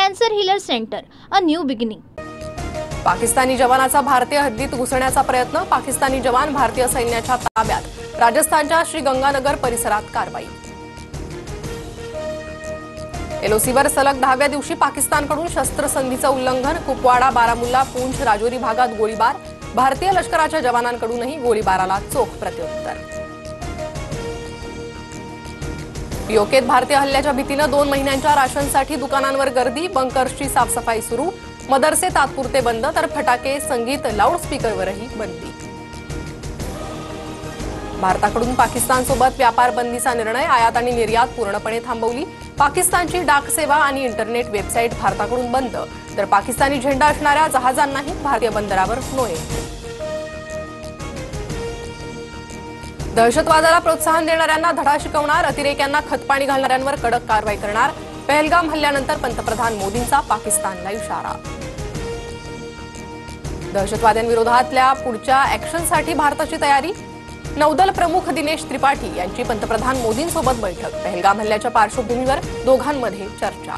Cancer healer centre, a new beginning. Pakistani जवानाचा भारतीय हद्दीत घुसण्याचा प्रयत्न. पाकिस्तानी जवान भारतीय सैन्याच्या ताब्यात. राजस्थानच्या श्रीगंगानगर परिसरात कारवाई. एलओसीवर सलग 10व्या दिवशी पाकिस्तानकडून शस्त्रसंधीचं उल्लंघन. कुपवाडा, बारामुल्ला, पूंछ, राजौरी भागात गोळीबार. भारतीय लष्कराच्या जवानांकडूनही गोळीबाराला चोख प्रत्युत्तर. पीओकेत भारतीय हल्ल्याच्या भीतीनं 2 महिन्यांच्या राशनसाठी दुकानांवर गर्दी. बंकर्सची साफसफाई सुरू. मदरसे तात्पुरते बंद, तर फटाके, संगीत, लाऊडस्पीकरवरही बंदी. भारताकडून पाकिस्तानसोबत व्यापार बंदीचा निर्णय. आयात आणि निर्यात पूर्णपणे थांबवली. पाकिस्तानची डाक सेवा आणि इंटरनेट वेबसाईट भारताकडून बंद, तर पाकिस्तानी झेंडा असणाऱ्या जहाजांनाही भारतीय बंदरावर नो एंट्री. दहशतवादाला प्रोत्साहन देणाऱ्यांना धडा शिकवणार. अतिरेक्यांना खतपाणी घालणाऱ्यांवर कडक कारवाई करणार. पहलगाम हल्ल्यानंतर पंतप्रधान मोदींचा पाकिस्तानला इशारा. दहशतवाद्यांविरोधातल्या पुढच्या ॲक्शनसाठी भारताची तयारी. नौदल प्रमुख दिनेश त्रिपाठी यांची पंतप्रधान मोदींसोबत बैठक. पहलगाम हल्ल्याच्या पार्श्वभूमीवर दोघांमध्ये चर्चा.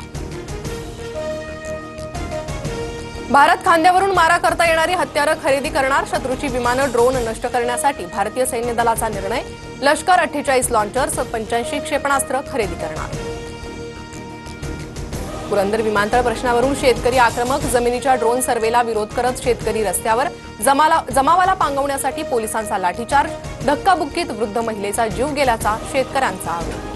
भारत खांद्यावरून मारा करता येणारी हत्यारं खरेदी करणार. शत्रूची विमानं, ड्रोन नष्ट करण्यासाठी भारतीय सैन्य दलाचा निर्णय. लष्कर 48 लॉन्चर्स, 85 क्षेपणास्त्र खरेदी करणार. पुरंदर विमानतळ प्रश्नावरून शेतकरी आक्रमक. जमिनीच्या ड्रोन सर्वेला विरोध करत शेतकरी रस्त्यावर. जमावाला पांगवण्यासाठी पोलिसांचा लाठीचार्ज. धक्काबुक्कीत वृद्ध महिलेचा जीव गेल्याचा शेतकऱ्यांचा आरोप.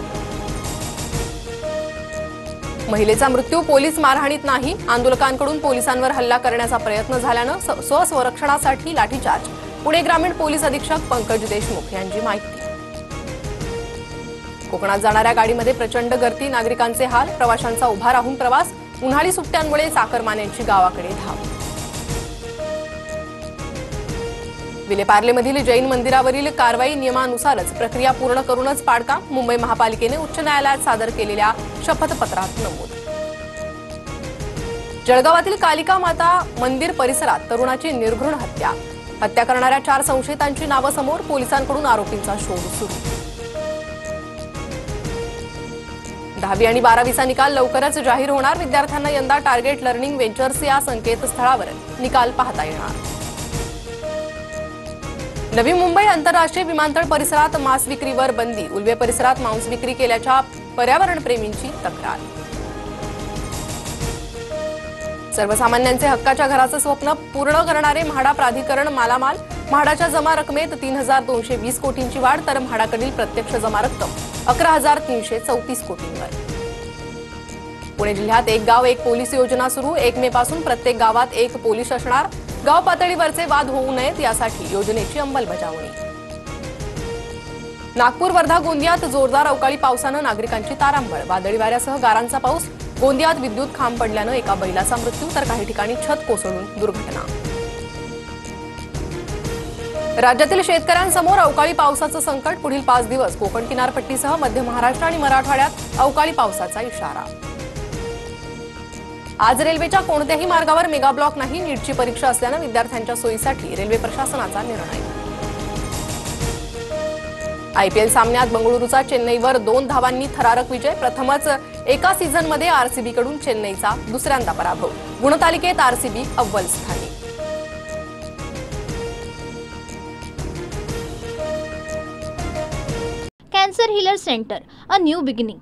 महिलेचा मृत्यू पोलीस मारहाणीत नाही. आंदोलकांकडून पोलिसांवर हल्ला करण्याचा प्रयत्न झाल्यानं स्वसंरक्षणासाठी लाठीचार्ज. पुणे ग्रामीण पोलीस अधीक्षक पंकज देशमुख यांची माहिती. कोकणात जाणाऱ्या गाडीमध्ये प्रचंड गर्दी. नागरिकांचे हाल. प्रवाशांचा उभा राहून प्रवास. उन्हाळी सुट्ट्यांमुळे चाकरमान्यांची गावाकडे धाव. विलेपार्लेमधील जैन मंदिरावरील कारवाई. नियमानुसारच प्रक्रिया पूर्ण करूनच पाडकाम. मुंबई महापालिकेने उच्च न्यायालयात सादर केलेल्या शपथपत्रात नमूद. जळगावातील कालिका माता मंदिर परिसरात तरुणाची निर्घृण हत्या. हत्या करणाऱ्या 4 संशयितांची नावं समोर. पोलिसांकडून आरोपींचा शोध सुरू. 10वी आणि 12वीचा निकाल लवकरच जाहीर होणार. विद्यार्थ्यांना यंदा टार्गेट लर्निंग व्हेंचर्स या संकेतस्थळावर निकाल पाहता येणार. नवी मुंबई आंतरराष्ट्रीय विमानतळ परिसरात मांस विक्रीवर बंदी. उल्वे परिसरात मांस विक्री केल्याच्या पर्यावरणप्रेमींची तक्रार. सर्वसामान्यांचे हक्काच्या घराचं स्वप्न पूर्ण करणारे म्हाडा प्राधिकरण मालामाल. म्हाडाच्या जमा रकमेत 3,220 कोटींची वाढ, तर म्हाडाकडील प्रत्यक्ष जमा रक्कम 11,334 कोटींवर. पुणे जिल्ह्यात एक गाव एक पोलीस योजना सुरू. 1 मे पासून प्रत्येक गावात 1 पोलीस असणार. गाव पातळीवरचे वाद होऊ नयेत यासाठी योजनेची अंमलबजावणी. नागपूर, वर्धा, गोंदियात जोरदार अवकाळी पावसानं नागरिकांची तारांबळ. वादळी वाऱ्यासह गारांचा पाऊस. गोंदियात विद्युत खांब पडल्यानं एका बैलाचा मृत्यू, तर काही ठिकाणी छत कोसळून दुर्घटना. राज्यातील शेतकऱ्यांसमोर अवकाळी पावसाचं संकट. पुढील 5 दिवस कोकण किनारपट्टीसह मध्य महाराष्ट्र आणि मराठवाड्यात अवकाळी पावसाचा इशारा. आज रेल्वेच्या कोणत्याही मार्गावर मेगा ब्लॉक नाही. नीटची परीक्षा असल्यानं विद्यार्थ्यांच्या सोयीसाठी रेल्वे प्रशासनाचा निर्णय. आयपीएल सामन्यात बंगळुरूचा चेन्नईवर 2 धावांनी थरारक विजय. प्रथमच एका सीझनमध्ये आरसीबीकडून चेन्नईचा दुसऱ्यांदा पराभव. गुणतालिकेत आरसीबी अव्वल स्थानी. Cancer healer centre, a new beginning.